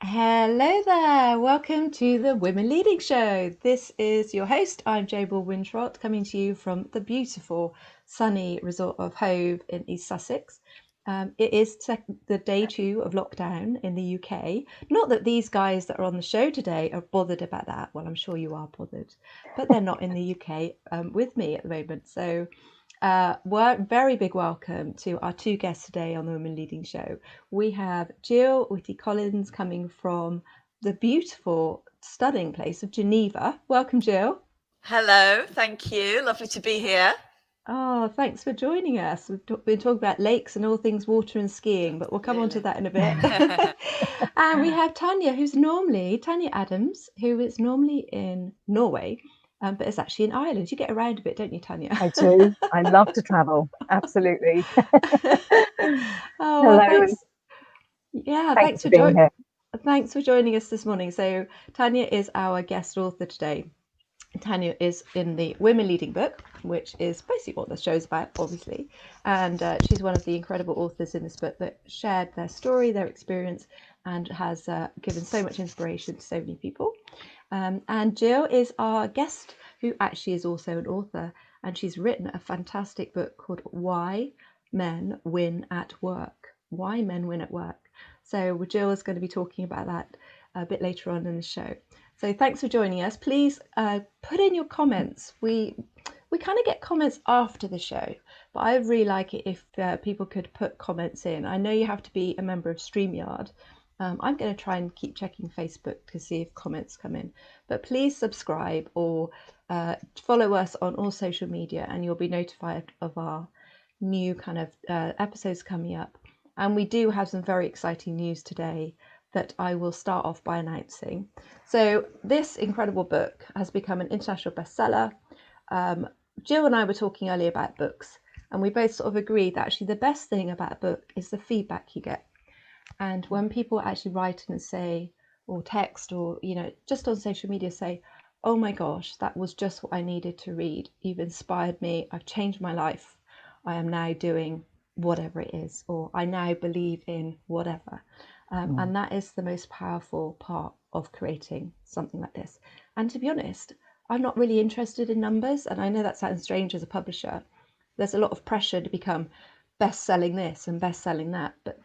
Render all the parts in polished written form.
Hello there, welcome to the Women Leading Show. This is your host, I'm Jabel Wintrott, coming to you from the beautiful sunny resort of Hove in East Sussex. It is the day 2 of lockdown in the UK. Not that these guys that are on the show today are bothered about that. Well, I'm sure you are bothered, but they're not in the UK with me at the moment. So very big welcome to our 2 guests today on the Women Leading Show. We have Gill Whitty-Collins coming from the beautiful, stunning place of Geneva. Welcome, Gill. Hello, thank you. Lovely to be here. Oh, thanks for joining us. We've been talking about lakes and all things water and skiing, but we'll come on to that in a bit. And we have Tania Adams, who is normally in Norway, but is actually in Ireland. You get around a bit, don't you, Tania? I do. I love to travel. Absolutely. Oh, well, Hello, and thanks. Yeah, thank you for being here. Thanks for joining us this morning. So Tania is our guest author today. Tania is in the Women Leading book, which is basically what the show's about, obviously. And she's one of the incredible authors in this book that shared their story, their experience, and has given so much inspiration to so many people. And Gill is our guest, who actually is also an author, and she's written a fantastic book called Why Men Win at Work. Why Men Win at Work. So Gill is going to be talking about that a bit later on in the show. So thanks for joining us. Please put in your comments. We kind of get comments after the show, but I would really like it if people could put comments in. I know you have to be a member of StreamYard. I'm going to try and keep checking Facebook to see if comments come in. But please subscribe or follow us on all social media, and you'll be notified of our new kind of episodes coming up. And we do have some very exciting news today that I will start off by announcing. So this incredible book has become an international bestseller. Gill and I were talking earlier about books, and we both sort of agreed that actually the best thing about a book is the feedback you get. And when people actually write and say, or text, or just on social media say, oh my gosh, that was just what I needed to read. You've inspired me. I've changed my life. I am now doing whatever it is, or I now believe in whatever. And that is the most powerful part of creating something like this. And to be honest, I'm not really interested in numbers. And I know that sounds strange as a publisher. There's a lot of pressure to become best-selling this and best-selling that. But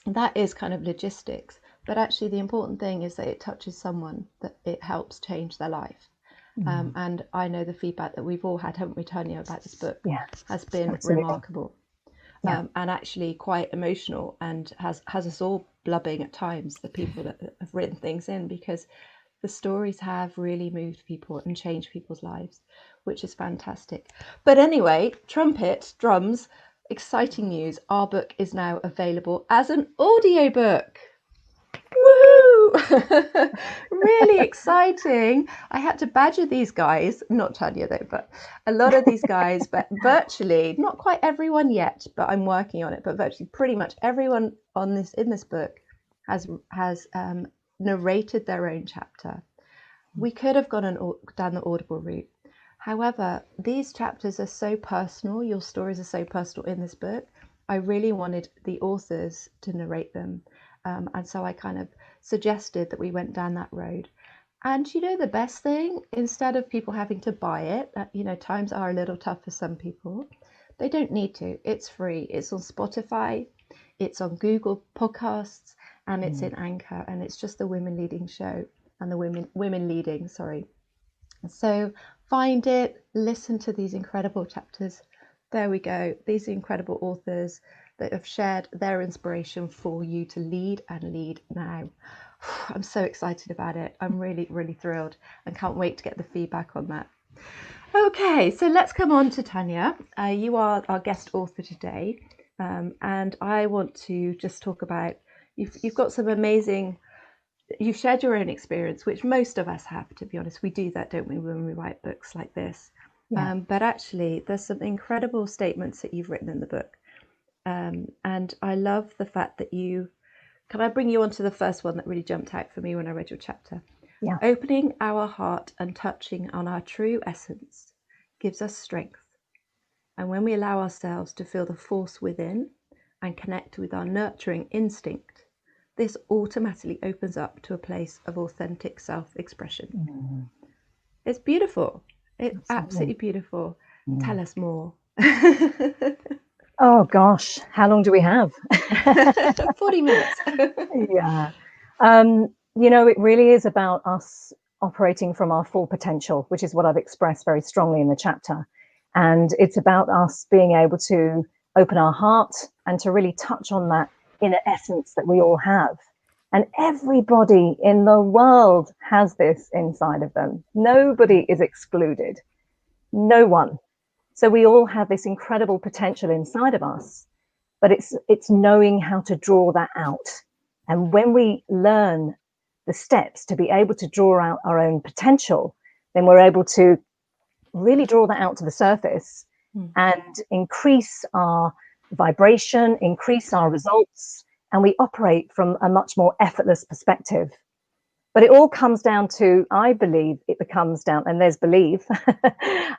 that is kind of logistics. But actually, the important thing is that it touches someone, that it helps change their life. And I know the feedback that we've all had, haven't we, Tania, about this book has been remarkable. And actually quite emotional, and has us all blubbing at times, the people that have written things in, because the stories have really moved people and changed people's lives, which is fantastic. But anyway, drums, exciting news. Our book is now available as an audiobook. Woohoo! Really exciting. I had to badger these guys, not Tania though, but a lot of these guys, but virtually, not quite everyone yet, but I'm working on it, but virtually pretty much everyone in this book has narrated their own chapter. We could have gone down the Audible route. However, these chapters are so personal, your stories are so personal in this book. I really wanted the authors to narrate them. And so I kind of suggested that we went down that road. And the best thing, instead of people having to buy it, times are a little tough for some people. They don't need to. It's free. It's on Spotify. It's on Google Podcasts, and it's in Anchor. And it's just the Women Leading show, and the Women Leading, sorry. So find it, listen to these incredible chapters. There we go. These incredible authors that have shared their inspiration for you to lead and lead now. I'm so excited about it. I'm really, really thrilled and can't wait to get the feedback on that. Okay, so let's come on to Tania. You are our guest author today, and I want to just talk about, you've got some amazing, you've shared your own experience, which most of us have, to be honest. We do that, don't we, when we write books like this? But actually, there's some incredible statements that you've written in the book. And I love the fact that can I bring you on to the first one that really jumped out for me when I read your chapter? Opening our heart and touching on our true essence gives us strength. And when we allow ourselves to feel the force within and connect with our nurturing instinct, this automatically opens up to a place of authentic self-expression. It's beautiful. It's absolutely beautiful. Tell us more. Oh gosh, how long do we have? 40 minutes. Yeah. You know, it really is about us operating from our full potential, which is what I've expressed very strongly in the chapter. And it's about us being able to open our heart and to really touch on that inner essence that we all have. And everybody in the world has this inside of them. Nobody is excluded. No one. So we all have this incredible potential inside of us, but it's knowing how to draw that out. And when we learn the steps to be able to draw out our own potential, then we're able to really draw that out to the surface and increase our vibration, increase our results, and we operate from a much more effortless perspective. But it all comes down to, I believe it becomes down, and there's belief,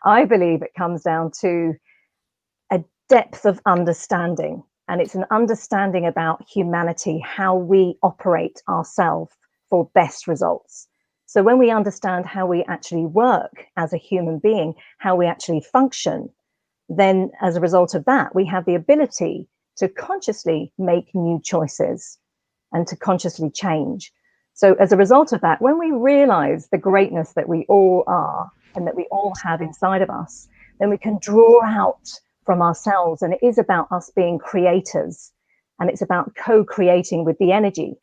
I believe it comes down to a depth of understanding. And it's an understanding about humanity, how we operate ourselves for best results. So when we understand how we actually work as a human being, how we actually function, then as a result of that, we have the ability to consciously make new choices and to consciously change. So as a result of that, when we realize the greatness that we all are and that we all have inside of us, then we can draw out from ourselves. And it is about us being creators, and it's about co-creating with the energy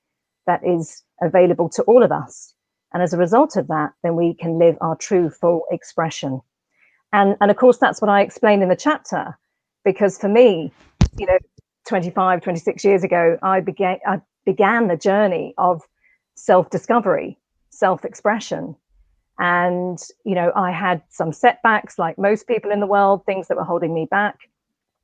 that is available to all of us. And as a result of that, then we can live our true full expression. And of course, that's what I explained in the chapter, because for me, you know, 25, 26 years ago, I began the journey of self-discovery, self-expression. And, you know, I had some setbacks like most people in the world, things that were holding me back.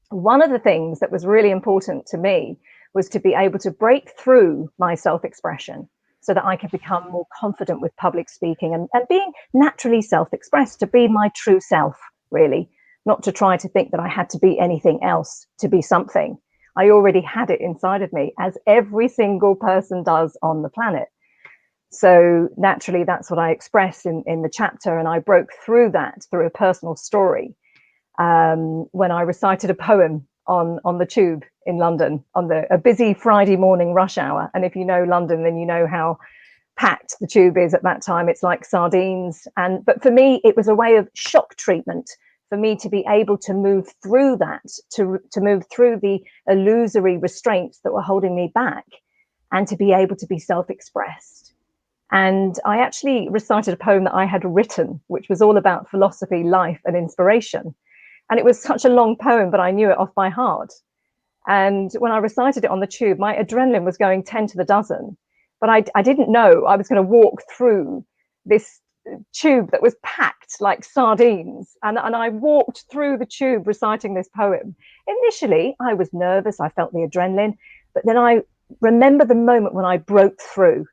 One of the things that was really important to me was to be able to break through my self-expression so that I could become more confident with public speaking and being naturally self-expressed, to be my true self, really, not to try to think that I had to be anything else to be something. I already had it inside of me, as every single person does on the planet. So naturally, that's what I express in the chapter. And I broke through that through a personal story when I recited a poem on the tube in London on a busy Friday morning rush hour. And if you know London, then you know how packed the tube is at that time. It's like sardines. But for me, it was a way of shock treatment for me to be able to move through that, to move through the illusory restraints that were holding me back, and to be able to be self-expressed. And I actually recited a poem that I had written, which was all about philosophy, life, and inspiration. And it was such a long poem, but I knew it off by heart. And when I recited it on the tube, my adrenaline was going 10 to the dozen. But I didn't know I was going to walk through this tube that was packed like sardines. And I walked through the tube reciting this poem. Initially, I was nervous. I felt the adrenaline. But then I remember the moment when I broke through.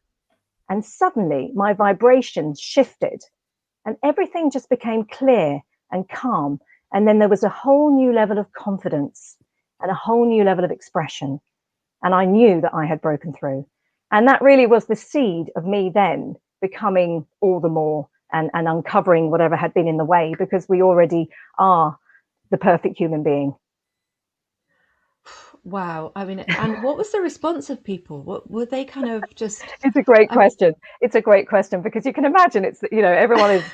And suddenly my vibration shifted and everything just became clear and calm. And then there was a whole new level of confidence and a whole new level of expression. And I knew that I had broken through. And that really was the seed of me then becoming all the more and uncovering whatever had been in the way, because we already are the perfect human being. Wow. I mean, and what was the response of people? What were they kind of just? It's a great question. It's a great question, because you can imagine it's, you know, everyone is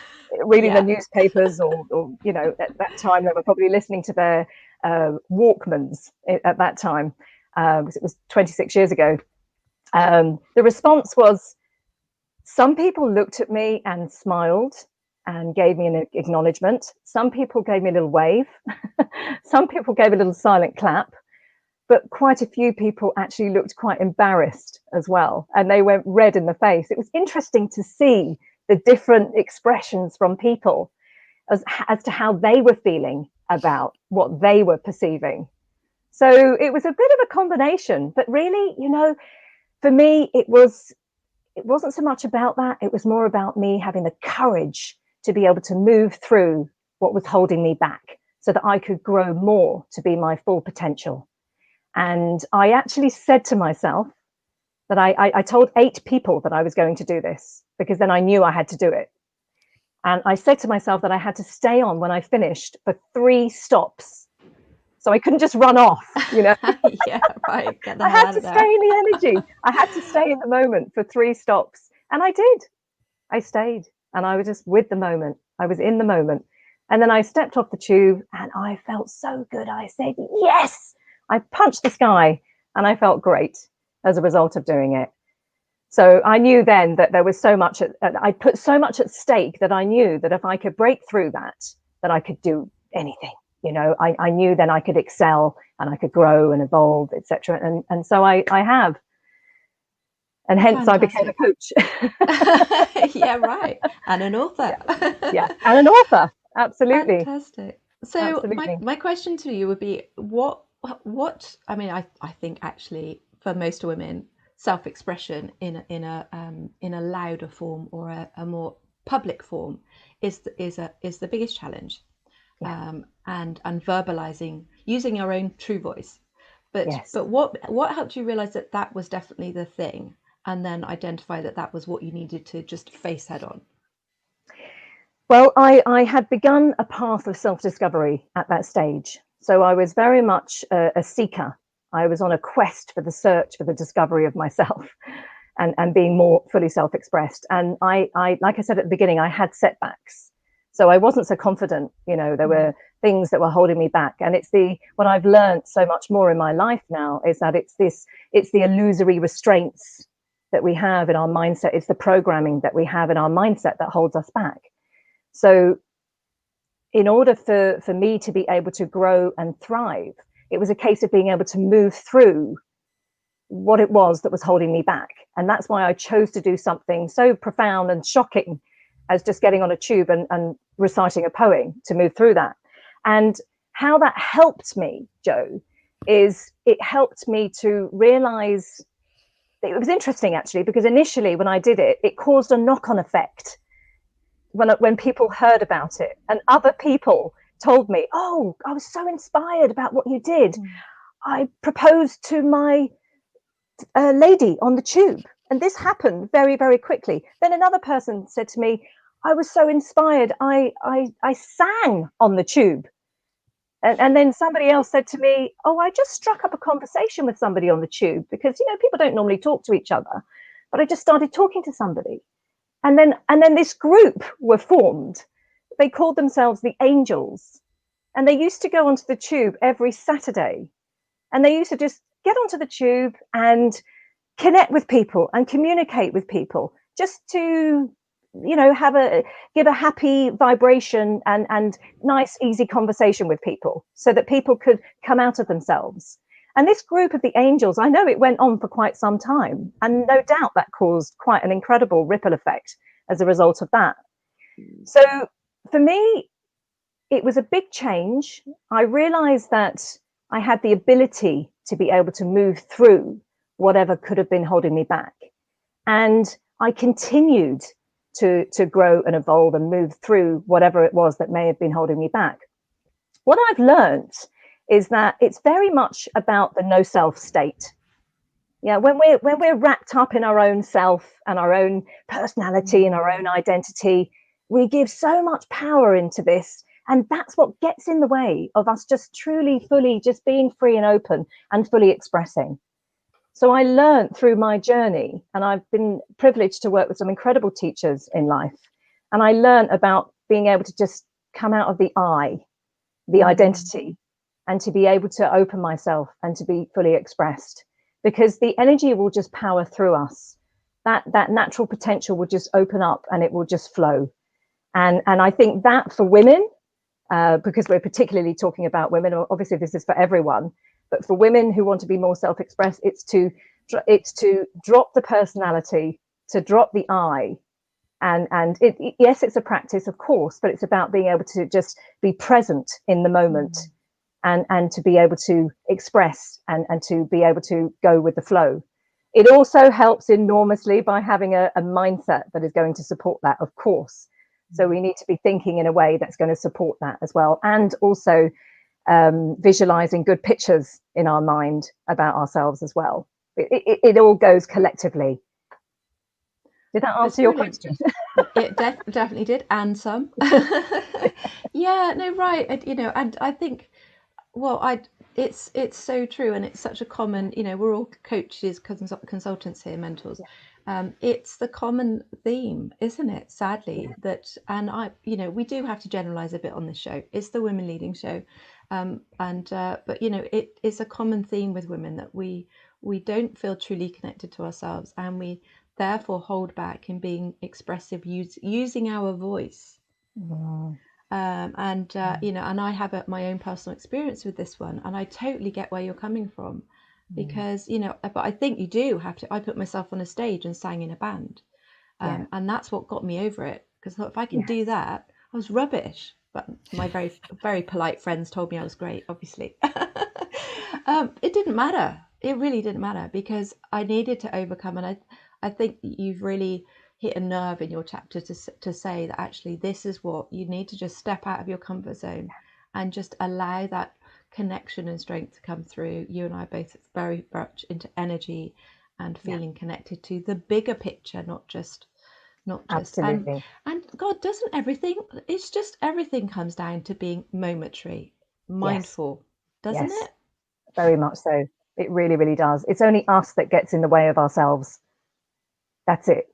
reading the newspapers or, you know, at that time they were probably listening to their Walkmans at that time, because it was 26 years ago. The response was, some people looked at me and smiled and gave me an acknowledgement. Some people gave me a little wave. Some people gave a little silent clap. But quite a few people actually looked quite embarrassed as well. And they went red in the face. It was interesting to see the different expressions from people as to how they were feeling about what they were perceiving. So it was a bit of a combination. But really, you know, for me, it wasn't so much about that. It was more about me having the courage to be able to move through what was holding me back so that I could grow more to be my full potential. And I actually said to myself, that I told 8 people that I was going to do this, because then I knew I had to do it. And I said to myself that I had to stay on when I finished for 3 stops. So I couldn't just run off, you know. Yeah, right. Get the I hell had out to of stay there. in the energy. I had to stay in the moment for 3 stops. And I did. I stayed, and I was just with the moment. I was in the moment. And then I stepped off the tube and I felt so good. I said, yes, I punched the sky, and I felt great as a result of doing it. So I knew then that there was so much, I put so much at stake that I knew that if I could break through that I could do anything. You know, I knew then I could excel and I could grow and evolve, etc. And so I have. And hence Fantastic. I became a coach. Yeah, right. And an author. Yeah. And an author. Absolutely. Fantastic. So Absolutely. my question to you would be, what I mean, I think actually for most women, self-expression in a louder form or a more public form is the biggest challenge. Yeah. And verbalizing, using your own true voice. But Yes. what helped you realize that was definitely the thing, and then identify that was what you needed to just face head on? Well, I had begun a path of self-discovery at that stage. So I was very much a seeker. I was on a quest for the search for the discovery of myself and being more fully self-expressed. And I, like I said at the beginning, I had setbacks. So I wasn't so confident, you know, there were things that were holding me back. And it's what I've learned so much more in my life now is that it's the illusory restraints that we have in our mindset. It's the programming that we have in our mindset that holds us back. So in order for me to be able to grow and thrive, it was a case of being able to move through what it was that was holding me back. And that's why I chose to do something so profound and shocking as just getting on a tube and reciting a poem to move through that. And how that helped me, Joe, is it helped me to realize, it was interesting actually, because initially when I did it, it caused a knock-on effect. When people heard about it and other people told me, oh, I was so inspired about what you did. I proposed to my lady on the tube, and this happened very, very quickly. Then another person said to me, I was so inspired, I sang on the tube. And then somebody else said to me, oh, I just struck up a conversation with somebody on the tube, because, you know, people don't normally talk to each other, but I just started talking to somebody. And then this group were formed. They called themselves the Angels. And they used to go onto the tube every Saturday. And they used to just get onto the tube and connect with people and communicate with people, just to, you know, give a happy vibration and nice, easy conversation with people, so that people could come out of themselves. And this group of the Angels, I know it went on for quite some time, and no doubt that caused quite an incredible ripple effect as a result of that. So for me, it was a big change. I realized that I had the ability to be able to move through whatever could have been holding me back. And I continued to grow and evolve and move through whatever it was that may have been holding me back. What I've learned is that it's very much about the no self state. Yeah, when we're wrapped up in our own self and our own personality and our own identity, we give so much power into this, and that's what gets in the way of us just truly, fully, just being free and open and fully expressing. So I learned through my journey, and I've been privileged to work with some incredible teachers in life, and I learned about being able to just come out of the I, the identity, and to be able to open myself and to be fully expressed, because the energy will just power through us. That natural potential will just open up and it will just flow. And I think that for women, because we're particularly talking about women, obviously this is for everyone, but for women who want to be more self-expressed, it's to drop the personality, to drop the I. And yes, it's a practice, of course, but it's about being able to just be present in the moment, and to be able to express and to be able to go with the flow. It also helps enormously by having a mindset that is going to support that, of course. So we need to be thinking in a way that's going to support that as well. And also visualizing good pictures in our mind about ourselves as well, it all goes collectively. Did that answer your question? It definitely did, and some. Yeah, no, right. And I think, well, it's so true, and it's such a common, we're all coaches, consultants here, mentors. It's the common theme, isn't it? Sadly, that, and we do have to generalize a bit on this show. It's the women leading show, but it is a common theme with women that we don't feel truly connected to ourselves, and we therefore hold back in being expressive, using our voice. And I have my own personal experience with this one, and I totally get where you're coming from, because but I think you do have to. I put myself on a stage and sang in a band, and that's what got me over it, because if I can do that, I was rubbish, but my very, very polite friends told me I was great, obviously. It didn't matter. It really didn't matter, because I needed to overcome, and I think you've really hit a nerve in your chapter to say that actually this is what you need to just step out of your comfort zone and just allow that connection and strength to come through. You and I are both very much into energy and feeling connected to the bigger picture, not just Absolutely. And God, doesn't everything, it's just everything comes down to being momentary, mindful, doesn't it? Very much so. It really, really does. It's only us that gets in the way of ourselves. That's it.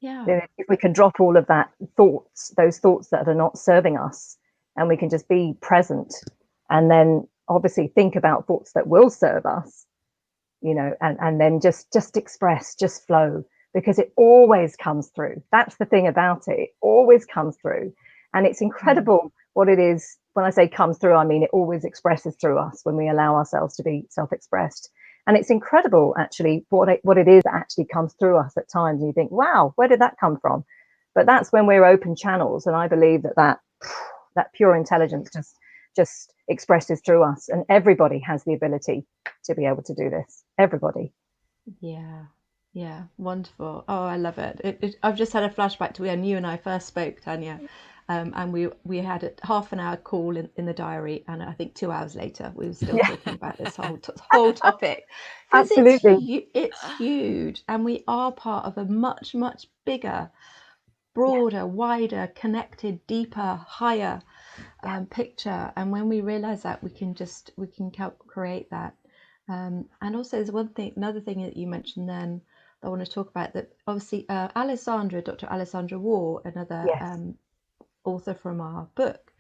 Yeah. If we can drop all of that those thoughts that are not serving us, and we can just be present, and then obviously think about thoughts that will serve us, and then just express, just flow, because it always comes through. That's the thing about it. It always comes through. And it's incredible what it is. When I say comes through, I mean it always expresses through us when we allow ourselves to be self-expressed. And it's incredible, actually, what it is that actually comes through us at times. And you think, wow, where did that come from? But that's when we're open channels. And I believe that pure intelligence just expresses through us. And everybody has the ability to be able to do this. Everybody. Yeah, wonderful. Oh, I love it. I've just had a flashback to when you and I first spoke, Tania. And we had a half an hour call in the diary, and I think 2 hours later we were still talking about this whole topic. Absolutely. It's huge, and we are part of a much, much bigger, broader, wider, connected, deeper, higher picture. And when we realize that, we can help create that. And also there's another thing that you mentioned then that I want to talk about, that obviously Dr. Alessandra Waugh, another author from our book,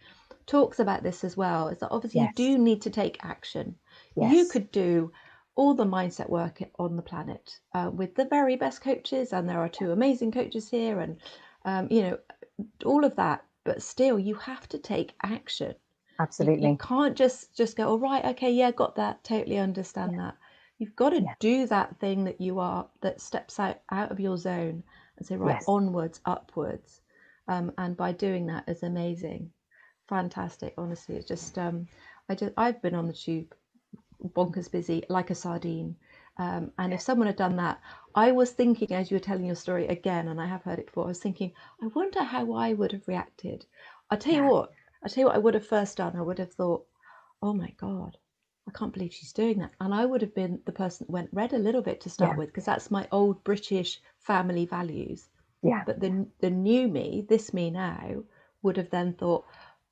talks about this as well, is that obviously you do need to take action. You could do all the mindset work on the planet with the very best coaches, and there are two amazing coaches here, and all of that, but still you have to take action. Absolutely. You can't just go, all right, okay, yeah, got that, totally understand that. You've got to do that thing that steps out of your zone and say, right, onwards, upwards. And by doing that is amazing, fantastic. Honestly, it's just I've been on the tube, bonkers busy, like a sardine. And if someone had done that, I was thinking, as you were telling your story again, and I have heard it before, I was thinking, I wonder how I would have reacted. I'll tell you what I would have first done. I would have thought, oh my God, I can't believe she's doing that. And I would have been the person that read a little bit to start with, because that's my old British family values. But the new me, this me now, would have then thought,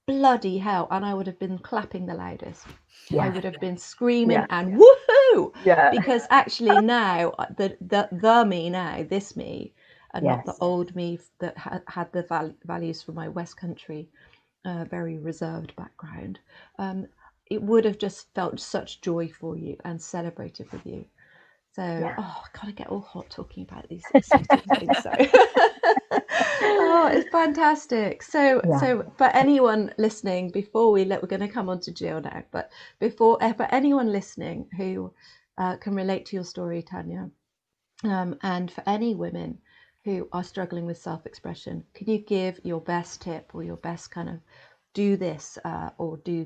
bloody hell, and I would have been clapping the loudest. I would have been screaming and woohoo, because actually now the me now, this me, and not the old me that had the values from my West Country very reserved background, it would have just felt such joy for you and celebrated with you. So I gotta get all hot talking about these exciting things. So oh, it's fantastic. So for anyone listening, we're going to come on to Gill now, but for anyone listening who can relate to your story, Tania, and for any women who are struggling with self-expression, can you give your best tip or your best kind of do this or do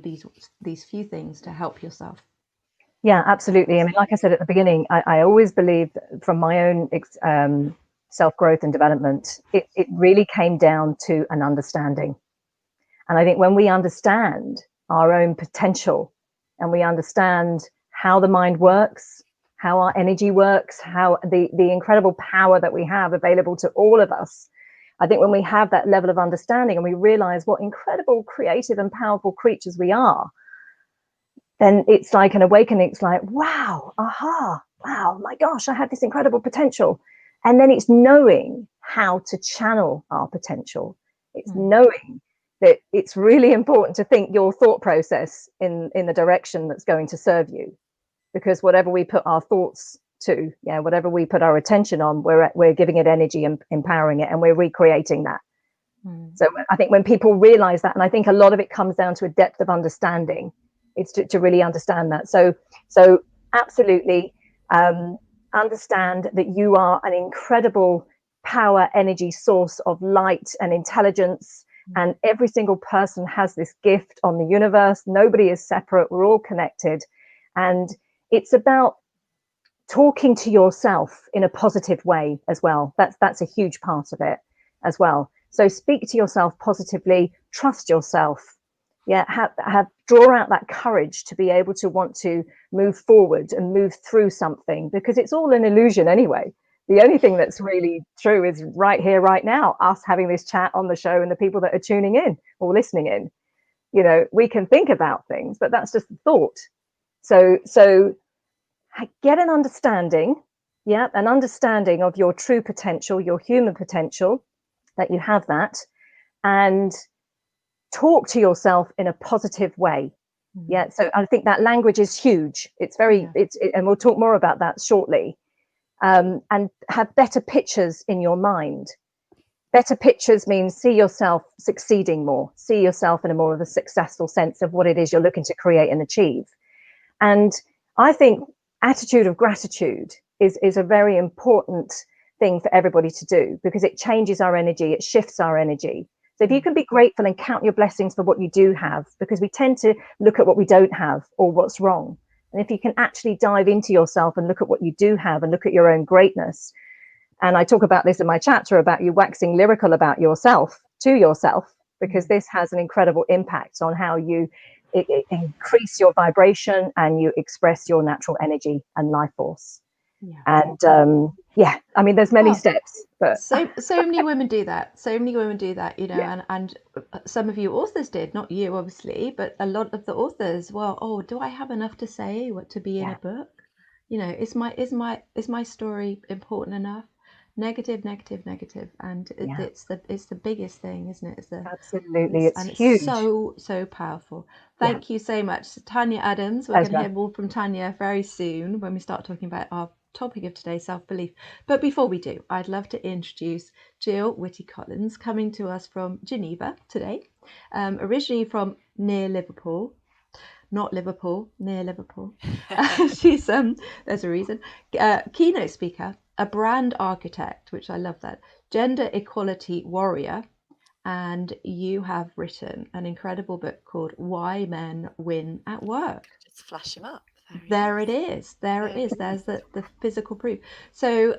these few things to help yourself? Yeah, absolutely. I mean, like I said at the beginning, I always believed from my own self-growth and development, it really came down to an understanding. And I think when we understand our own potential and we understand how the mind works, how our energy works, how the incredible power that we have available to all of us. I think when we have that level of understanding and we realize what incredible creative and powerful creatures we are, then it's like an awakening. It's like, wow, aha, wow, my gosh, I have this incredible potential. And then it's knowing how to channel our potential. It's knowing that it's really important to think your thought process in the direction that's going to serve you. Because whatever we put our thoughts to, whatever we put our attention on, we're giving it energy and empowering it, and we're recreating that. So I think when people realize that, and I think a lot of it comes down to a depth of understanding, it's to really understand that. So absolutely understand that you are an incredible power energy source of light and intelligence, and every single person has this gift on the universe. Nobody is separate. We're all connected. And it's about talking to yourself in a positive way as well. That's a huge part of it as well. So speak to yourself positively, trust yourself. Draw out that courage to be able to want to move forward and move through something, because it's all an illusion anyway. The only thing that's really true is right here, right now, us having this chat on the show and the people that are tuning in or listening in. We can think about things, but that's just thought. So get an understanding, an understanding of your true potential, your human potential, that you have that, and talk to yourself in a positive way. So I think that language is huge. It's very, and we'll talk more about that shortly. And have better pictures in your mind. Better pictures means see yourself succeeding more, see yourself in a more of a successful sense of what it is you're looking to create and achieve. And I think attitude of gratitude is a very important thing for everybody to do, because it changes our energy, it shifts our energy. So if you can be grateful and count your blessings for what you do have, because we tend to look at what we don't have or what's wrong. And if you can actually dive into yourself and look at what you do have and look at your own greatness. And I talk about this in my chapter about you waxing lyrical about yourself to yourself, because this has an incredible impact on how you increase your vibration and you express your natural energy and life force. And I mean, there's many steps, but so many women do that. And some of you authors did, not you obviously, but a lot of the authors. Well, do I have enough to say to be in a book? Is my story important enough? Negative, and it's the biggest thing, isn't it? Absolutely, it's huge. It's so powerful. Thank you so much, Tania Adams. We're going to hear more from Tania very soon when we start talking about our topic of today, self-belief. But before we do, I'd love to introduce Gill Whitty-Collins, coming to us from Geneva today, originally from near Liverpool. Not Liverpool, near Liverpool. She's there's a reason. Keynote speaker, a brand architect, which I love that, gender equality warrior, and you have written an incredible book called Why Men Win at Work. Just flash him up. There it is. There's the physical proof. So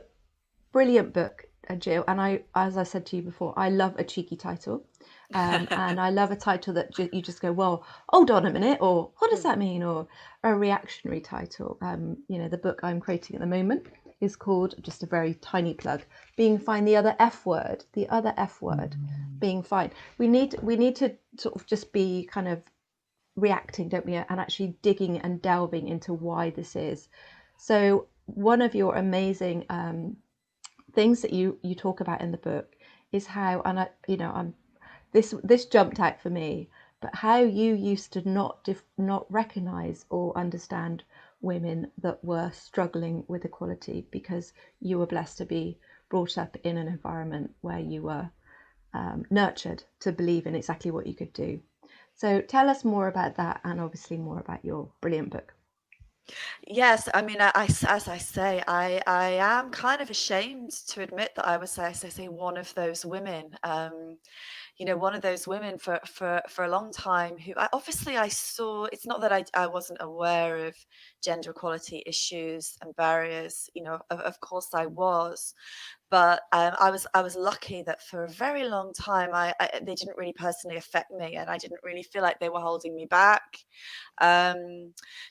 brilliant book, Gill. And as I said to you before, I love a cheeky title. And I love a title that you just go, well, hold on a minute, or what does that mean? Or a reactionary title. The book I'm creating at the moment is called, just a very tiny plug, Being Fine, the other F word, being fine. We need to sort of just be kind of reacting, don't we, and actually digging and delving into why this is. So one of your amazing things that you talk about in the book is how, and this jumped out for me, but how you used to not recognize or understand women that were struggling with equality, because you were blessed to be brought up in an environment where you were nurtured to believe in exactly what you could do. So tell us more about that, and obviously more about your brilliant book. Yes, I mean, as I say, I am kind of ashamed to admit that I was, as I say, one of those women. One of those women for a long time who I saw. It's not that I wasn't aware of gender equality issues and barriers. Of course I was, But I was lucky that for a very long time they didn't really personally affect me, and I didn't really feel like they were holding me back.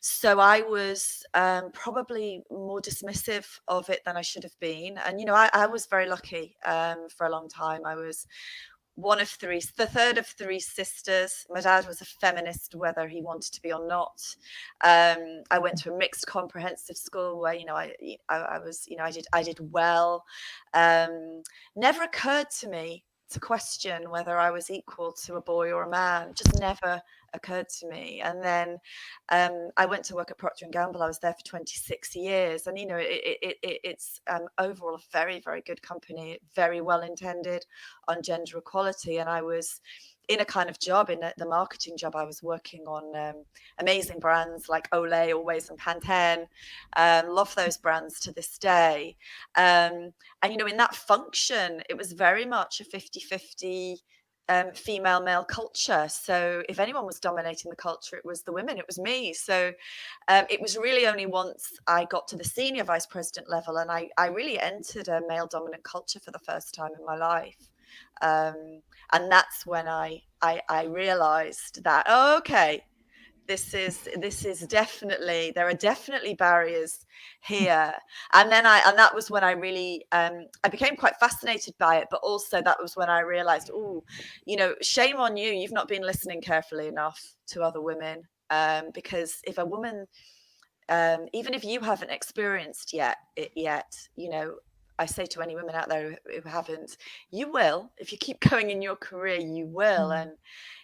So I was probably more dismissive of it than I should have been. And, I was very lucky for a long time. I was the third of three sisters. My dad was a feminist, whether he wanted to be or not. I went to a mixed comprehensive school where, I did well. Never occurred to me to question whether I was equal to a boy or a man. Just never occurred to me. And then I went to work at Procter & Gamble. I was there for 26 years. And, it's overall a very, very good company, very well intended on gender equality. And I was in a kind of job, in the marketing job. I was working on amazing brands like Olay, Always, and Pantene. Love those brands to this day. And, in that function, it was very much a 50-50 female male culture. So if anyone was dominating the culture, it was the women, it was me. So it was really only once I got to the senior vice president level and I really entered a male dominant culture for the first time in my life. And that's when I realized that, okay, this is definitely, there are definitely barriers here. And that was when I really I became quite fascinated by it, but also that was when I realized, shame on you, you've not been listening carefully enough to other women. Because if a woman, even if you haven't experienced it yet, I say to any women out there who haven't, you will. If you keep going in your career, you will. And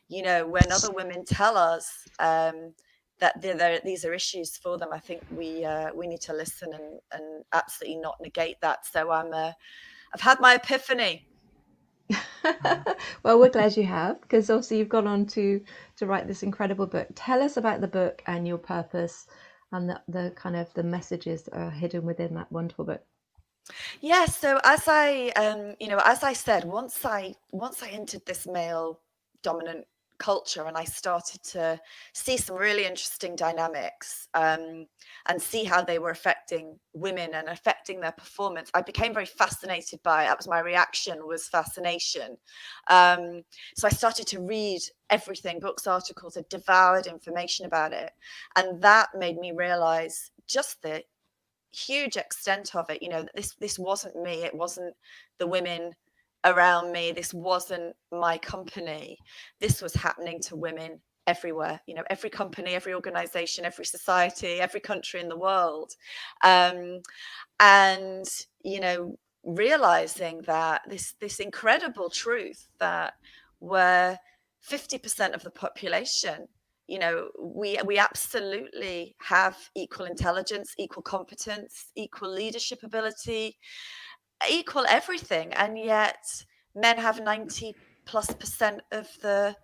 when other women tell us that these are issues for them, I think we need to listen and absolutely not negate that. So I've had my epiphany. Well, we're glad you have, because also you've gone on to write this incredible book. Tell us about the book and your purpose and the kind of the messages that are hidden within that wonderful book. Yeah, so as I said, once I entered this male dominant culture and I started to see some really interesting dynamics and see how they were affecting women and affecting their performance, I became very fascinated by it. That was my reaction, was fascination. So I started to read everything, books, articles. I devoured information about it, and that made me realize just the huge extent of it. This wasn't me, it wasn't the women around me, this wasn't my company. This was happening to women everywhere, every company, every organization, every society, every country in the world. And realizing that this incredible truth that we're 50% of the population. We absolutely have equal intelligence, equal competence, equal leadership ability, equal everything. And yet men have 90+% of the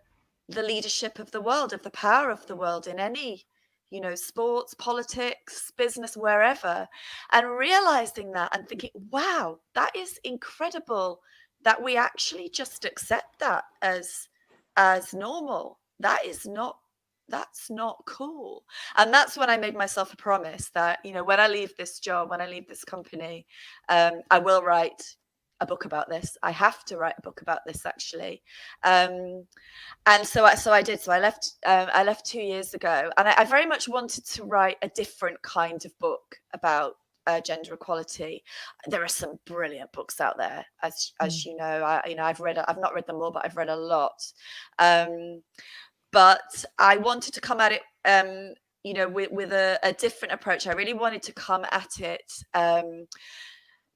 leadership of the world, of the power of the world in any, sports, politics, business, wherever. And realizing that and thinking, wow, that is incredible that we actually just accept that as normal. That's not cool. And that's when I made myself a promise that, when I leave this job, when I leave this company, I will write a book about this. I have to write a book about this, actually. And so I did. So I left 2 years ago, and I very much wanted to write a different kind of book about gender equality. There are some brilliant books out there, as you know. I've not read them all, but I've read a lot. But I wanted to come at it, with a different approach. I really wanted to come at it,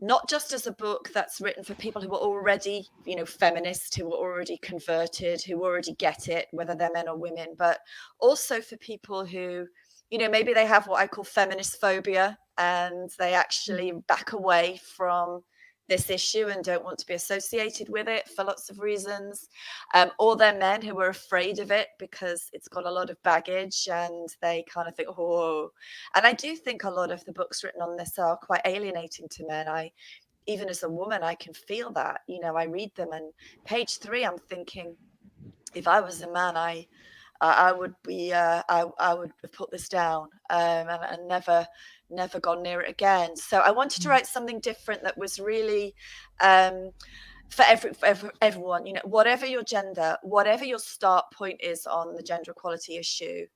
not just as a book that's written for people who are already, feminist, who are already converted, who already get it, whether they're men or women, but also for people who, maybe they have what I call feminist phobia, and they actually back away from this issue and don't want to be associated with it for lots of reasons, or they're men who are afraid of it because it's got a lot of baggage and they kind of think, oh. And I do think a lot of the books written on this are quite alienating to men. Even as a woman, I can feel that. I read them, and page 3, I'm thinking, if I was a man, I would be I would have put this down and never never gone near it again. So I wanted to write something different that was really for everyone, you know, whatever your gender, whatever your start point is on the gender equality issue.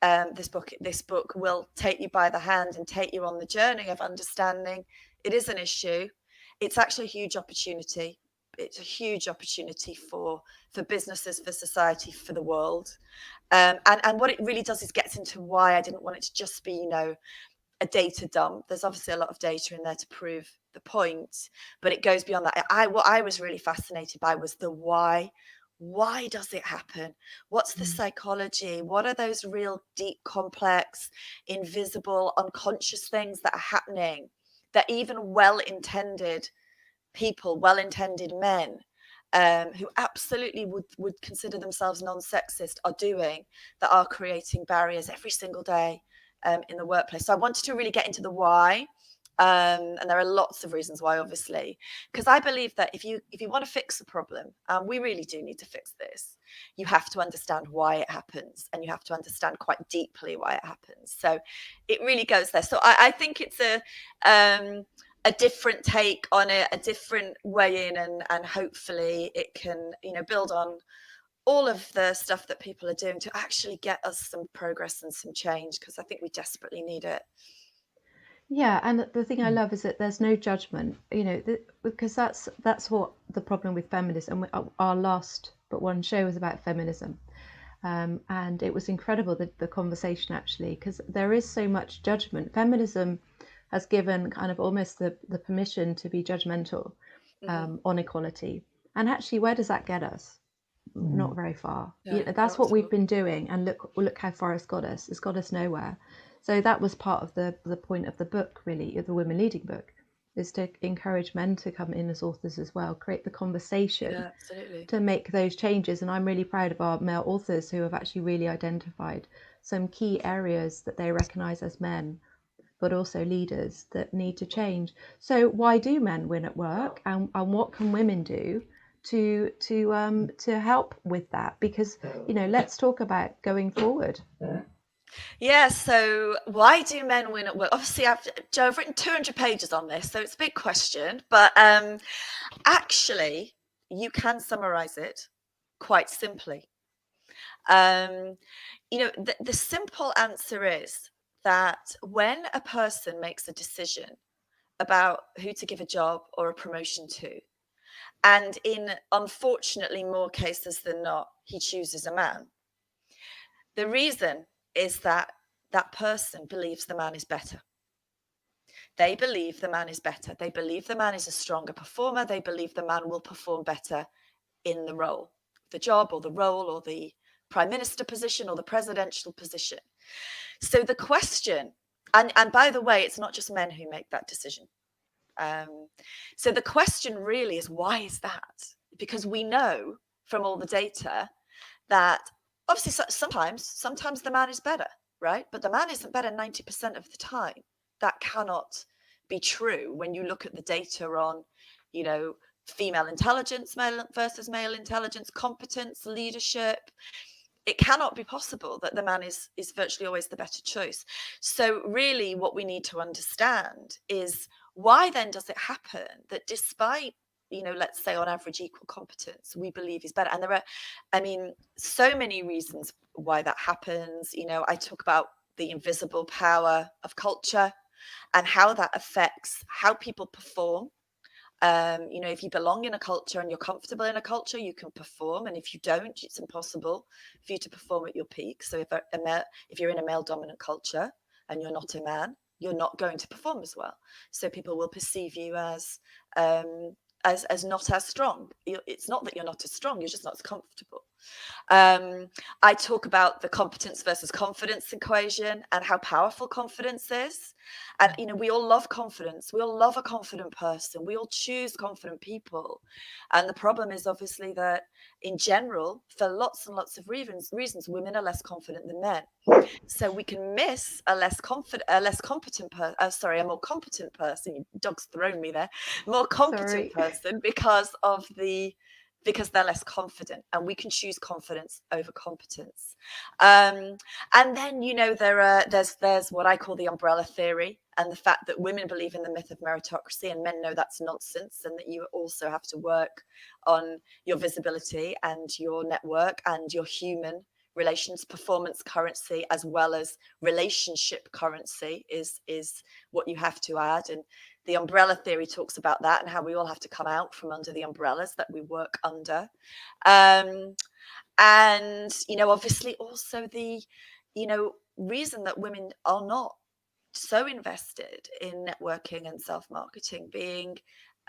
This book will take you by the hand and take you on the journey of understanding it is an issue. It's actually a huge opportunity. It's a huge opportunity for businesses, for society, for the world. And what it really does is gets into why I didn't want it to just be, you know, a data dump. There's obviously a lot of data in there to prove the point, but it goes beyond that. What I was really fascinated by was the why. Why does it happen? What's the psychology? What are those real deep, complex, invisible, unconscious things that are happening that even well-intended people, well-intended men, who absolutely would consider themselves non-sexist, are doing, that are creating barriers every single day in the workplace. So I wanted to really get into the why. And there are lots of reasons why, obviously, because I believe that if you want to fix a problem, we really do need to fix this, you have to understand why it happens, and you have to understand quite deeply why it happens. So it really goes there. So I think it's a different take on it, a different way in, and hopefully it can, you know, build on all of the stuff that people are doing to actually get us some progress and some change, because I think we desperately need it. Yeah, and the thing I love is that there's no judgment, you know, because that's what the problem with feminism. Our last but one show was about feminism, and it was incredible, the conversation, actually, because there is so much judgment. Feminism has given kind of almost the permission to be judgmental on equality, and actually, where does that get us? Not very far. No, You know, that's what we've been doing, and look how far it's got us. It's got us nowhere. So that was part of the point of the book, really, the Women Leading book, is to encourage men to come in as authors as well, create the conversation to make those changes. And I'm really proud of our male authors who have actually really identified some key areas that they recognise as men, but also leaders, that need to change. So why do men win at work, and what can women do to help with that? Because, you know, let's talk about going forward. Yeah, so why do men win at work? Obviously, I've written 200 pages on this, so it's a big question, but actually, you can summarize it quite simply. You know, the simple answer is that when a person makes a decision about who to give a job or a promotion to, and in unfortunately more cases than not, he chooses a man, the reason is that that person believes the man is better. They believe the man is better. They believe the man is a stronger performer. They believe the man will perform better in the role, the job or the role or the prime minister position or the presidential position. So the question, and by the way, it's not just men who make that decision. So the question really is, why is that? Because we know from all the data that obviously sometimes the man is better, right? But the man isn't better 90% of the time. That cannot be true when you look at the data on, you know, female intelligence, male versus male intelligence, competence, leadership. It cannot be possible that the man is virtually always the better choice. So really what we need to understand is, why then does it happen that despite, you know, let's say on average equal competence, we believe is better? And there are, I mean, so many reasons why that happens. You know, I talk about the invisible power of culture and how that affects how people perform. You know, if you belong in a culture and you're comfortable in a culture, you can perform, and if you don't, it's impossible for you to perform at your peak. So if you're in a male dominant culture and you're not a man, you're not going to perform as well. So people will perceive you as not as strong. It's not that you're not as strong, you're just not as comfortable. I talk about the competence versus confidence equation and how powerful confidence is. And, you know, we all love confidence. We all love a confident person. We all choose confident people. And the problem is obviously that in general, for lots and lots of reasons, women are less confident than men. So we can miss a more competent person. Dog's thrown me there. More competent person because they're less confident, and we can choose confidence over competence. And then, you know, there's what I call the umbrella theory, and the fact that women believe in the myth of meritocracy and men know that's nonsense, and that you also have to work on your visibility and your network and your human relations, performance currency, as well as relationship currency is what you have to add. And the umbrella theory talks about that, and how we all have to come out from under the umbrellas that we work under. And, obviously also the, reason that women are not so invested in networking and self-marketing being,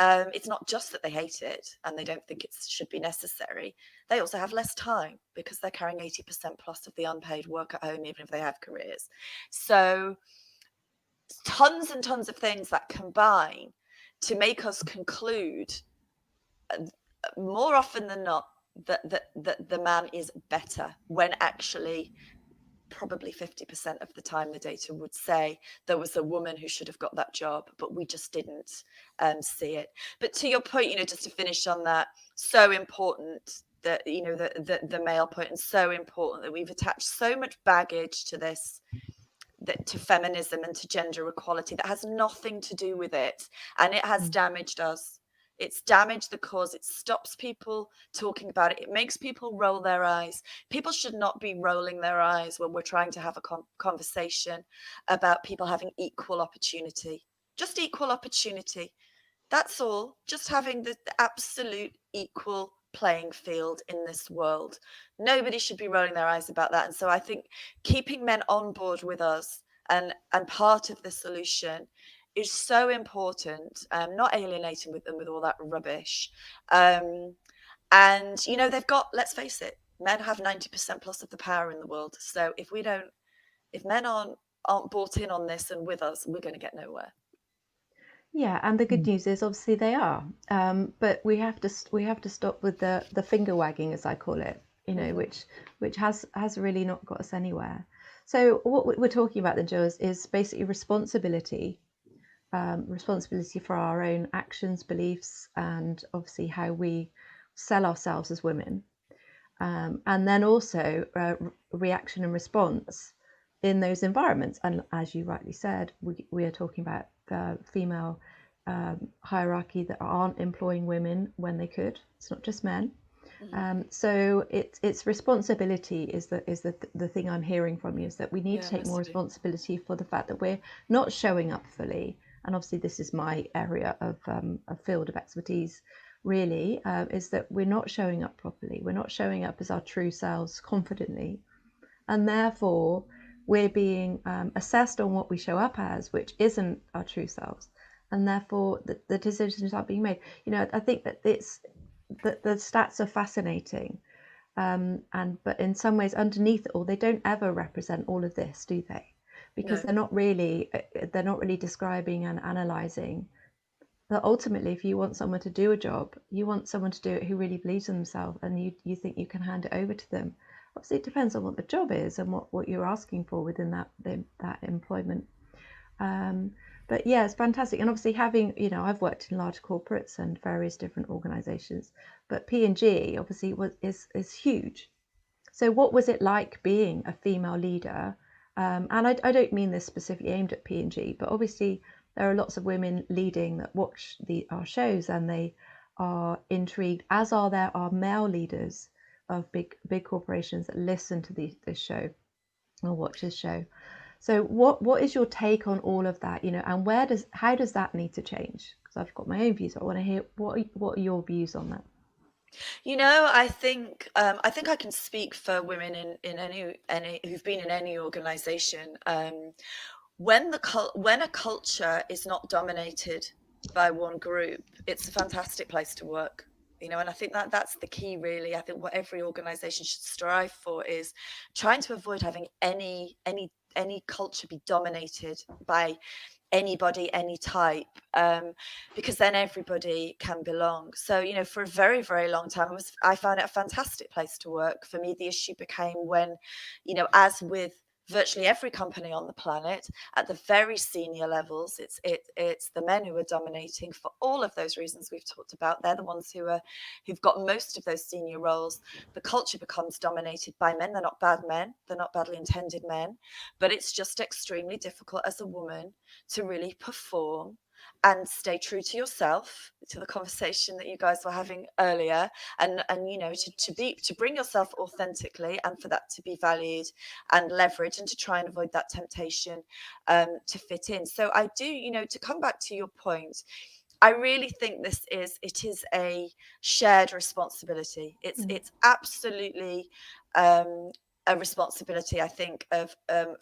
it's not just that they hate it and they don't think it should be necessary. They also have less time because they're carrying 80% plus of the unpaid work at home, even if they have careers. So tons and tons of things that combine to make us conclude more often than not that the man is better, when actually probably 50% of the time the data would say there was a woman who should have got that job, but we just didn't see it. But to your point, just to finish on that, so important that, the male point, and so important that we've attached so much baggage to this, to feminism and to gender equality that has nothing to do with it, and it has damaged us. It's damaged the cause. It stops people talking about it. It makes people roll their eyes. People should not be rolling their eyes when we're trying to have a conversation about people having equal opportunity. Just equal opportunity. That's all. Just having the absolute equal playing field in this world. Nobody should be rolling their eyes about that. And so I think keeping men on board with us and part of the solution is so important. Not alienating with them with all that rubbish. And they've got, let's face it, men have 90% plus of the power in the world. So if men aren't bought in on this and with us, we're going to get nowhere. Yeah, and the good news is obviously they are, but we have to stop with the finger wagging, as I call it, which has really not got us anywhere. So what we're talking about then, Gill, is basically responsibility for our own actions, beliefs, and obviously how we sell ourselves as women, and then also reaction and response in those environments. And as you rightly said, we are talking about female hierarchy that aren't employing women when they could. It's not just men. So it's responsibility is the thing I'm hearing from you, is that we need to take more responsibility for the fact that we're not showing up fully. And obviously this is my area of a field of expertise, really, is that we're not showing up properly. We're not showing up as our true selves confidently, and therefore we're being assessed on what we show up as, which isn't our true selves, and therefore the decisions are being made. I think that the stats are fascinating, but in some ways underneath it all, they don't ever represent all of this, do they? Because they're not really describing and analysing that ultimately, if you want someone to do a job, you want someone to do it who really believes in themselves, and you think you can hand it over to them. Obviously, it depends on what the job is and what you're asking for within that employment. But yeah, it's fantastic. And obviously having, I've worked in large corporates and various different organisations, but P&G obviously is huge. So what was it like being a female leader? And I don't mean this specifically aimed at P&G, but obviously there are lots of women leading that watch our shows, and they are intrigued, as are our male leaders of big corporations that listen to this show or watch this show. So what is your take on all of that, and how does that need to change? Because I've got my own views, but I want to hear what are your views on that? I think I can speak for women in any who've been in any organization. When a culture is not dominated by one group, it's a fantastic place to work. And I think that's the key, really. I think what every organization should strive for is trying to avoid having any culture be dominated by anybody, any type, because then everybody can belong. So, for a very, very long time, I found it a fantastic place to work. For me, the issue became when, as with virtually every company on the planet at the very senior levels. It's the men who are dominating for all of those reasons we've talked about. They're the ones who've got most of those senior roles. The culture becomes dominated by men. They're not bad men. They're not badly intended men, but it's just extremely difficult as a woman to really perform and stay true to yourself, to the conversation that you guys were having earlier, and to bring yourself authentically, and for that to be valued and leveraged, and to try and avoid that temptation to fit in. So I do, to come back to your point, I really think it is a shared responsibility. It's absolutely a responsibility, I think, of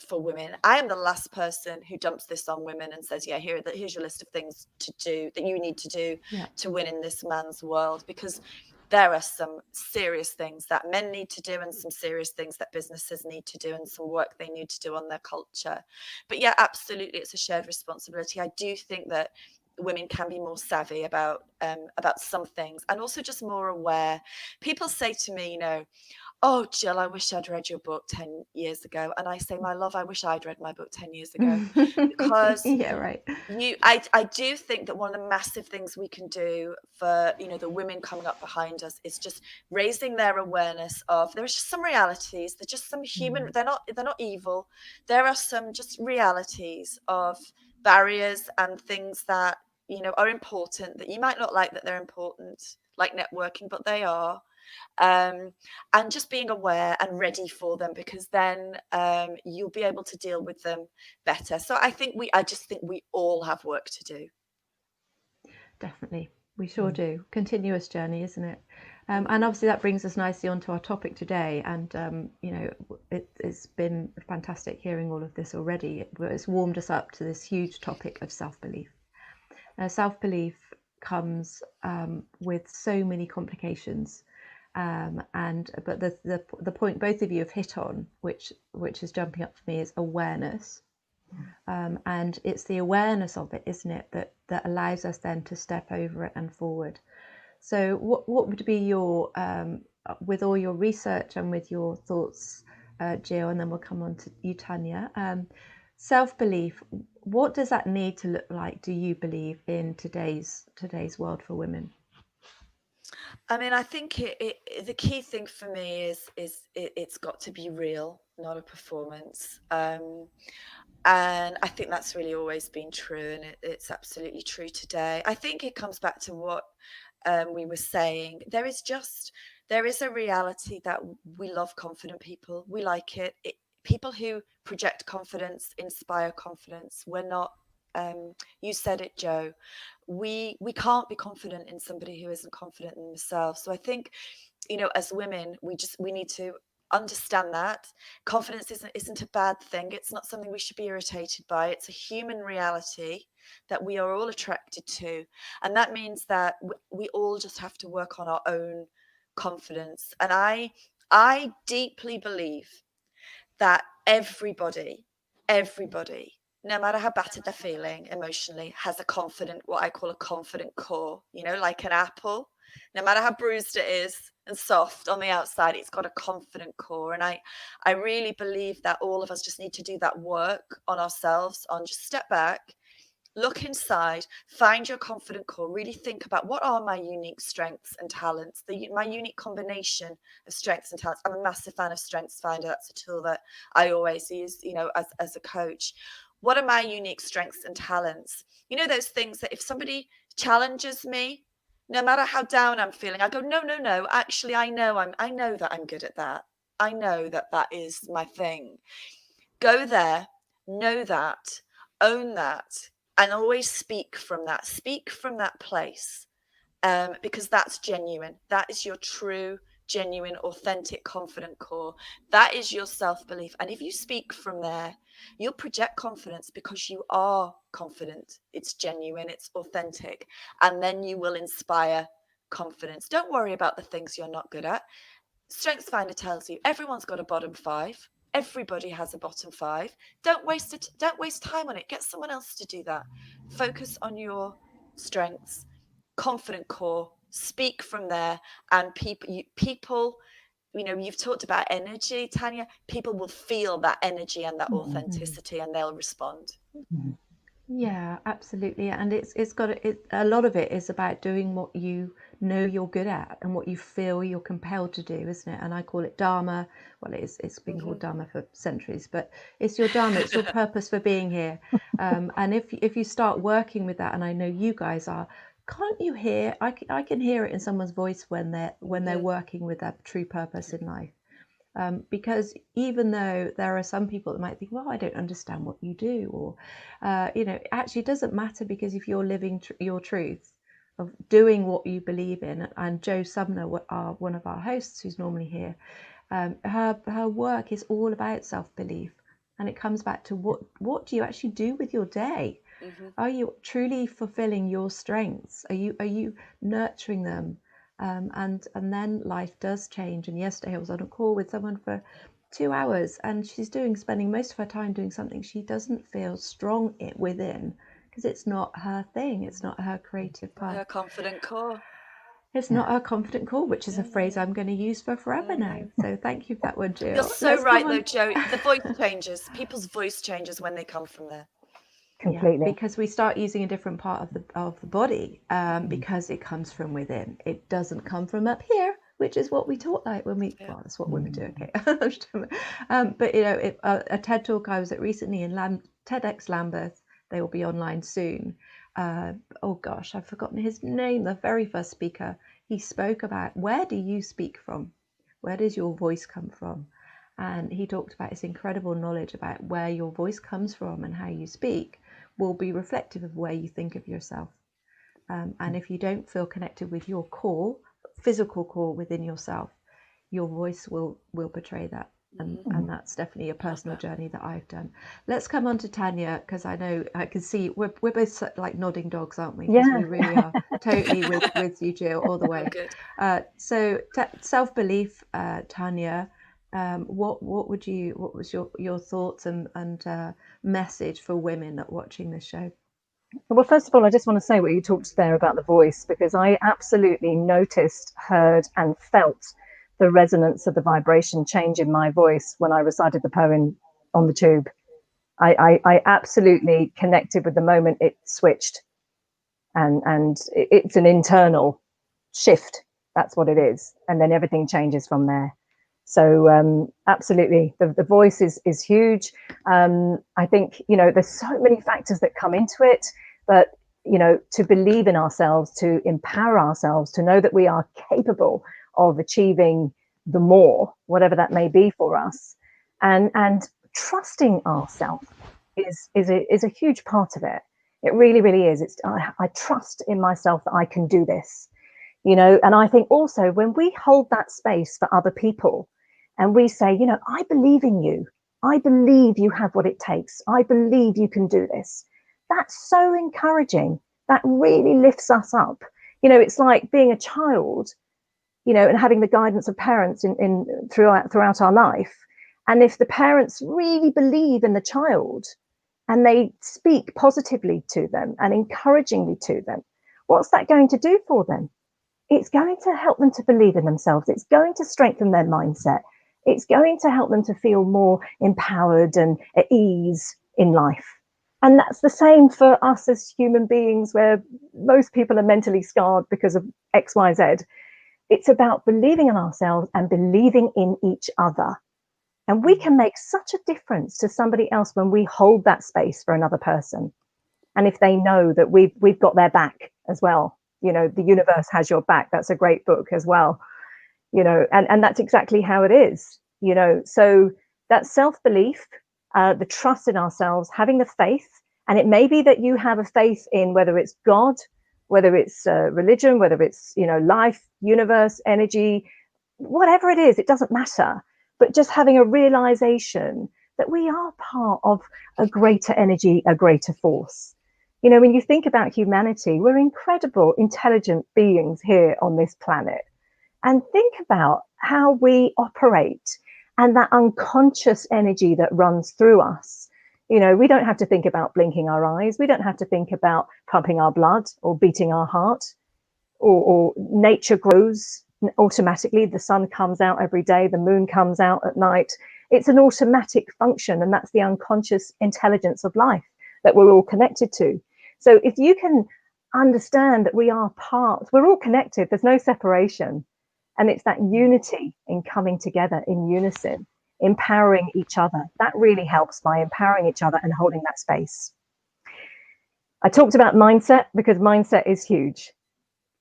for women. I am the last person who dumps this on women and says, yeah, here's your list of things to do that you need to do to win in this man's world, because there are some serious things that men need to do, and some serious things that businesses need to do, and some work they need to do on their culture. But yeah, absolutely, it's a shared responsibility. I do think that women can be more savvy about some things, and also just more aware. People say to me, oh, Gill, I wish I'd read your book 10 years ago. And I say, my love, I wish I'd read my book 10 years ago. Because yeah, right. I do think that one of the massive things we can do for, the women coming up behind us is just raising their awareness of, there are just some realities, they're just some human, they're not evil. There are some just realities of barriers and things that, are important, that you might not like that they're important, like networking, but they are. And just being aware and ready for them, because then you'll be able to deal with them better. So I just think we all have work to do. Definitely, we sure do. Continuous journey, isn't it? And obviously that brings us nicely onto our topic today. And it's been fantastic hearing all of this already. It's warmed us up to this huge topic of self-belief. Self-belief comes with so many complications. But the point both of you have hit on, which is jumping up for me, is awareness. And it's the awareness of it, isn't it, that allows us then to step over it and forward. So what would be your, with all your research and with your thoughts, Gill, and then we'll come on to you, Tania, self-belief, what does that need to look like, do you believe, in today's world for women? I mean, I think the key thing for me is it's got to be real, not a performance. And I think that's really always been true, and it's absolutely true today. I think it comes back to what we were saying. There is a reality that we love confident people. We like it. People who project confidence inspire confidence. We're not, you said it, Joe, we can't be confident in somebody who isn't confident in themselves. So I think, as women, we need to understand that confidence isn't a bad thing. It's not something we should be irritated by. It's a human reality that we are all attracted to, and that means that we all just have to work on our own confidence. And I deeply believe that everybody, no matter how battered they're feeling emotionally, has what I call a confident core, like an apple. No matter how bruised it is and soft on the outside, it's got a confident core. And I really believe that all of us just need to do that work on ourselves, on just step back, look inside, find your confident core, really think about, what are my unique strengths and talents, my unique combination of strengths and talents. I'm a massive fan of Strengths Finder. That's a tool that I always use, as a coach. What are my unique strengths and talents? Those things that if somebody challenges me, no matter how down I'm feeling, I go, no, actually, I know that I'm good at that. I know that is my thing. Go there, know that, own that, and always speak from that place, because that's genuine. That is your true, genuine, authentic, confident core. That is your self-belief. And if you speak from there, you'll project confidence, because you are confident. It's genuine, it's authentic, and then you will inspire confidence. Don't worry about the things you're not good at. Strengths Finder tells you everyone's got a bottom 5. Everybody has a bottom 5. Don't waste time on it. Get someone else to do that. Focus on your strengths, confident core, speak from there, and people you know, you've talked about energy, Tania. People will feel that energy and that authenticity, and they'll respond. Yeah, absolutely. And it's got a lot of it is about doing what you know you're good at and what you feel you're compelled to do, isn't it? And I call it Dharma. Well, it's been called Dharma for centuries, but it's your Dharma. It's your purpose for being here. And if you start working with that, and I know you guys are, can't you hear? I can hear it in someone's voice when they're working with that true purpose in life. Because even though there are some people that might think, well, I don't understand what you do, or, actually it doesn't matter, because if you're living your truth of doing what you believe in, and Jo Sumner, one of our hosts who's normally here, her work is all about self-belief, and it comes back to what do you actually do with your day? Are you truly fulfilling your strengths? Are you nurturing them? And then life does change. And yesterday I was on a call with someone for 2 hours, and she's spending most of her time doing something she doesn't feel strong within, because it's not her thing. It's not her creative path. Her confident core. It's not her confident core, which is a phrase I'm going to use for forever now. So thank you for that one, Jill. You're so right, though, Jo. The voice changes. People's voice changes when they come from there. Completely. Yeah, because we start using a different part of the body, because it comes from within. It doesn't come from up here, which is what we taught like when we well, that's what women do. Okay. But a TED talk I was at recently in TEDx Lambeth, they will be online soon. Oh gosh, I've forgotten his name. The very first speaker, he spoke about, where do you speak from? Where does your voice come from? And he talked about his incredible knowledge about where your voice comes from and how you speak will be reflective of where you think of yourself. And if you don't feel connected with your core, physical core within yourself, your voice will betray that. And that's definitely a personal journey that I've done. Let's come on to Tania, because I know I can see we're both like nodding dogs, aren't we? Because we really are totally with you, Jill, all the way. So self-belief, Tania. What was your thoughts and message for women that watching this show? Well, first of all, I just want to say what you talked there about the voice, because I absolutely noticed, heard, and felt the resonance of the vibration change in my voice when I recited the poem on the tube. I absolutely connected with the moment it switched, and it's an internal shift. That's what it is, and then everything changes from there. So absolutely, the voice is huge. I think, there's so many factors that come into it, but to believe in ourselves, to empower ourselves, to know that we are capable of achieving the more, whatever that may be for us, and trusting ourselves is a huge part of it. It really, really is. I trust in myself that I can do this. And I think also when we hold that space for other people and we say, I believe in you, I believe you have what it takes, I believe you can do this, that's so encouraging. That really lifts us up. It's like being a child, and having the guidance of parents in throughout our life. And if the parents really believe in the child and they speak positively to them and encouragingly to them, what's that going to do for them? It's going to help them to believe in themselves. It's going to strengthen their mindset. It's going to help them to feel more empowered and at ease in life. And that's the same for us as human beings, where most people are mentally scarred because of X, Y, Z. It's about believing in ourselves and believing in each other. And we can make such a difference to somebody else when we hold that space for another person. And if they know that we've got their back as well. The universe has your back. That's a great book as well. And that's exactly how it is. So that self-belief, the trust in ourselves, having the faith, and it may be that you have a faith in whether it's God, whether it's religion, whether it's life, universe, energy, whatever it is, it doesn't matter. But just having a realization that we are part of a greater energy, a greater force. When you think about humanity, we're incredible, intelligent beings here on this planet. And think about how we operate and that unconscious energy that runs through us. We don't have to think about blinking our eyes. We don't have to think about pumping our blood or beating our heart, or nature grows automatically. The sun comes out every day, the moon comes out at night. It's an automatic function, and that's the unconscious intelligence of life that we're all connected to. So if you can understand that we are parts, we're all connected, there's no separation. And it's that unity in coming together in unison, empowering each other. That really helps by empowering each other and holding that space. I talked about mindset because mindset is huge.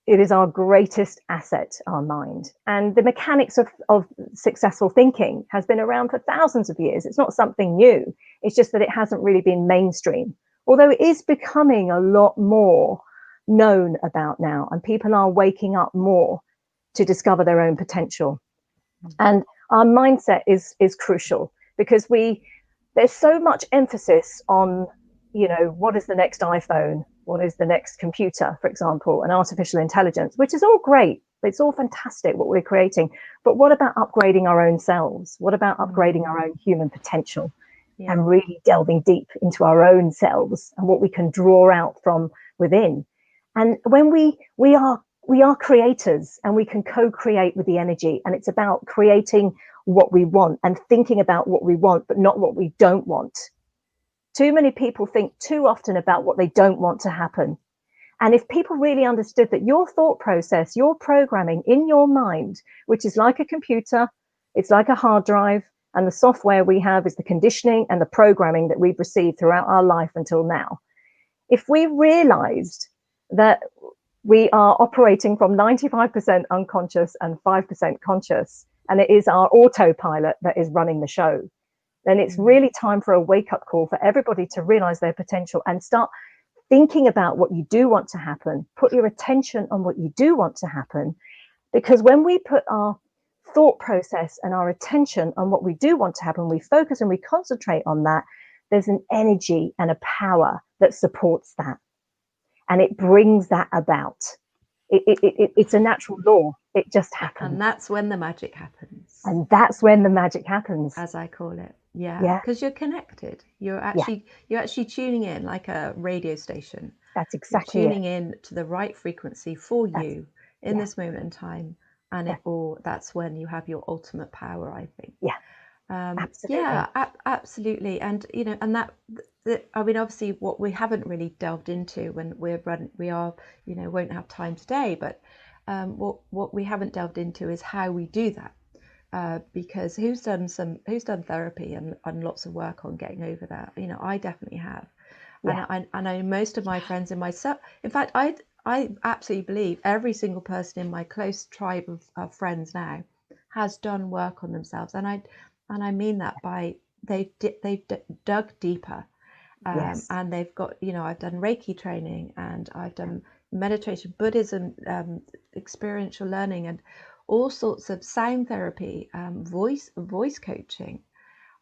It is our greatest asset, our mind. And the mechanics of successful thinking has been around for thousands of years. It's not something new. It's just that it hasn't really been mainstream, although it is becoming a lot more known about now, and people are waking up more to discover their own potential. And our mindset is crucial because there's so much emphasis on, what is the next iPhone? What is the next computer, for example, and artificial intelligence, which is all great. It's all fantastic what we're creating. But what about upgrading our own selves? What about upgrading our own human potential and really delving deep into our own selves and what we can draw out from within? And when we are creators, and we can co-create with the energy, and it's about creating what we want and thinking about what we want, but not what we don't want. Too many people think too often about what they don't want to happen. And if people really understood that your thought process, your programming in your mind, which is like a computer, it's like a hard drive, and the software we have is the conditioning and the programming that we've received throughout our life until now. If we realized that we are operating from 95% unconscious and 5% conscious, and it is our autopilot that is running the show, then it's really time for a wake-up call for everybody to realize their potential and start thinking about what you do want to happen. Put your attention on what you do want to happen, because when we put our thought process and our attention on what we do want to happen, we focus and we concentrate on that, there's an energy and a power that supports that. And it brings that about. It's a natural law. It just happens. And that's when the magic happens. And that's when the magic happens. As I call it. Yeah. Because you're connected. You're actually tuning in like a radio station. That's exactly you're tuning in to the right frequency for you in this moment in time. And that's when you have your ultimate power, I think. Yeah. Absolutely. Yeah, absolutely. And and that I mean, obviously what we haven't really delved into when we are won't have time today, but what we haven't delved into is how we do that, because who's done therapy and lots of work on getting over that? I definitely have. And I know most of my friends in myself, in fact, I absolutely believe every single person in my close tribe of friends now has done work on themselves, and I mean that by they've dug deeper, and they've got I've done Reiki training, and I've done meditation, Buddhism, experiential learning, and all sorts of sound therapy, voice coaching.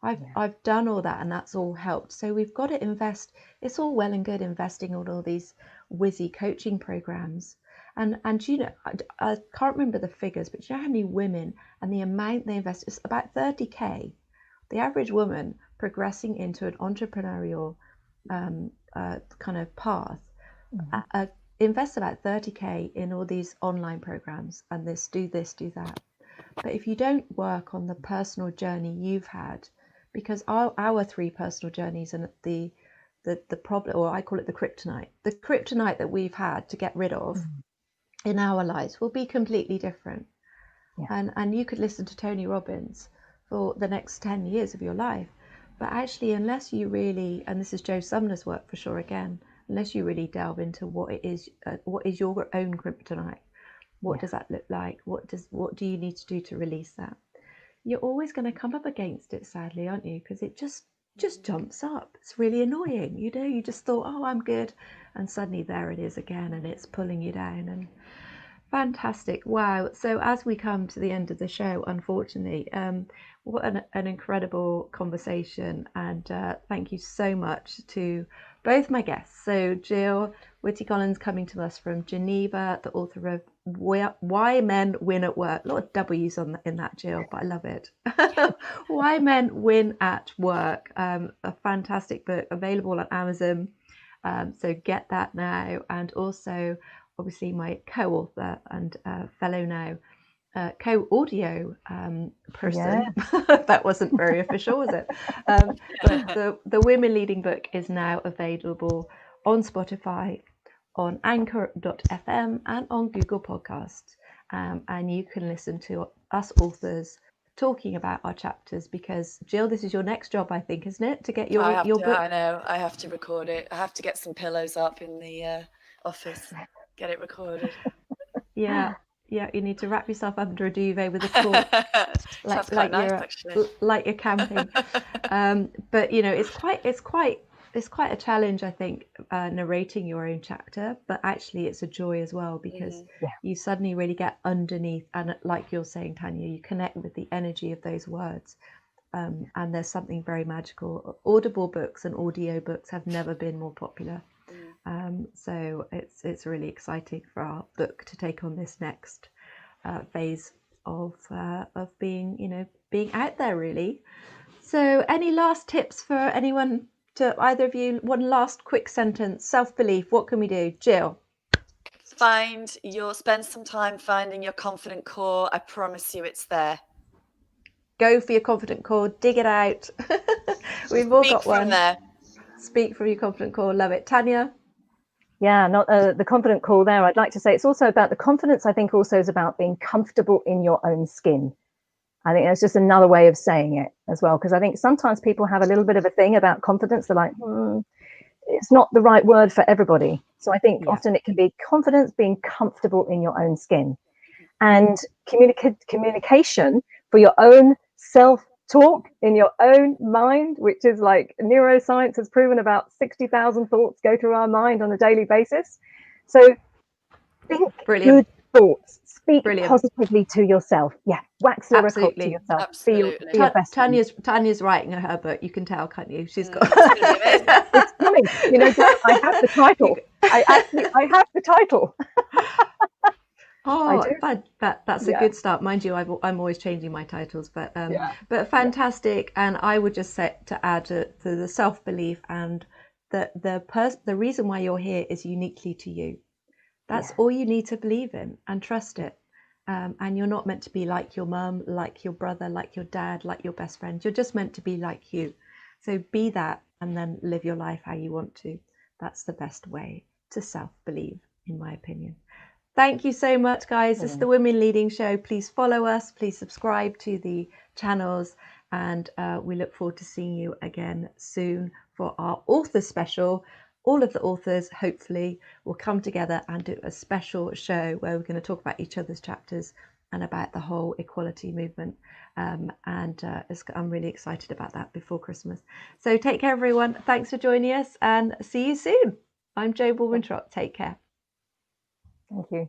I've done all that, and that's all helped. So we've got to invest. It's all well and good investing in all these whizzy coaching programs. And I can't remember the figures, but how many women and the amount they invest is about 30K. The average woman progressing into an entrepreneurial kind of path invests about 30K in all these online programs and do this, do that. But if you don't work on the personal journey you've had, because our three personal journeys and the problem, or I call it the kryptonite that we've had to get rid of in our lives will be completely different. And you could listen to Tony Robbins for the next 10 years of your life, but actually unless you really, and this is Joe Sumner's work for sure again, unless you really delve into what is your own kryptonite, what does that look like, what do you need to do to release that, you're always going to come up against it, sadly, aren't you? Because it just jumps up. It's really annoying. You just thought, oh, I'm good, and suddenly there it is again, and it's pulling you down. And fantastic. Wow. So as we come to the end of the show, unfortunately, what an incredible conversation, and thank you so much to both my guests. So Gill Whitty-Collins, coming to us from Geneva, the author of Why Men Win at Work. A lot of W's in that, Gill, but I love it. Why Men Win at Work. A fantastic book available on Amazon. So get that now. And also, obviously, my co-author and fellow now, co-audio person. That wasn't very official, was it? But the Women Leading book is now available on Spotify, on Anchor.fm, and on Google Podcasts. And you can listen to us authors talking about our chapters, because Gill, this is your next job, I think, isn't it, to get your book? I know, I have to record it. I have to get some pillows up in the office, get it recorded. Yeah, you need to wrap yourself under a duvet with a torch, like you're camping. But you know, it's quite a challenge, I think, narrating your own chapter, but actually it's a joy as well, because you suddenly really get underneath, and like you're saying, Tania, you connect with the energy of those words, and there's something very magical. Audible books and audio books have never been more popular. So it's really exciting for our book to take on this next phase of being out there, really. So any last tips for anyone, to either of you? One last quick sentence. Self-belief, what can we do? Gill? Spend some time finding your confident core. I promise you it's there. Go for your confident core, dig it out. We've all got one. There. Speak from your confident core. Love it. Tania? Yeah, not the confident core there. I'd like to say it's also about the confidence. I think also is about being comfortable in your own skin. I think that's just another way of saying it as well, because I think sometimes people have a little bit of a thing about confidence. They're like, it's not the right word for everybody. So I think often it can be confidence, being comfortable in your own skin, and communication for your own self-talk in your own mind, which is like neuroscience has proven about 60,000 thoughts go through our mind on a daily basis. So think good thoughts, speak positively to yourself. Wax lyrical to yourself. Absolutely. Be your best friend. Tania's writing her book. You can tell, can't you? She's got it's coming. You know, I have the title. I have the title. Oh, that's a good start. Mind you, I'm always changing my titles, but fantastic. And I would just say, to add to the self-belief, and the reason why you're here is uniquely to you. That's all you need to believe in, and trust it. And you're not meant to be like your mum, like your brother, like your dad, like your best friend. You're just meant to be like you. So be that, and then live your life how you want to. That's the best way to self-believe, in my opinion. Thank you so much, guys. This is the Women Leading Show. Please follow us. Please subscribe to the channels. And we look forward to seeing you again soon for our author special. All of the authors, hopefully, will come together and do a special show where we're going to talk about each other's chapters and about the whole equality movement. I'm really excited about that before Christmas. So take care, everyone. Thanks for joining us, and see you soon. I'm Jo Baldwin-Trott. Take care. Thank you.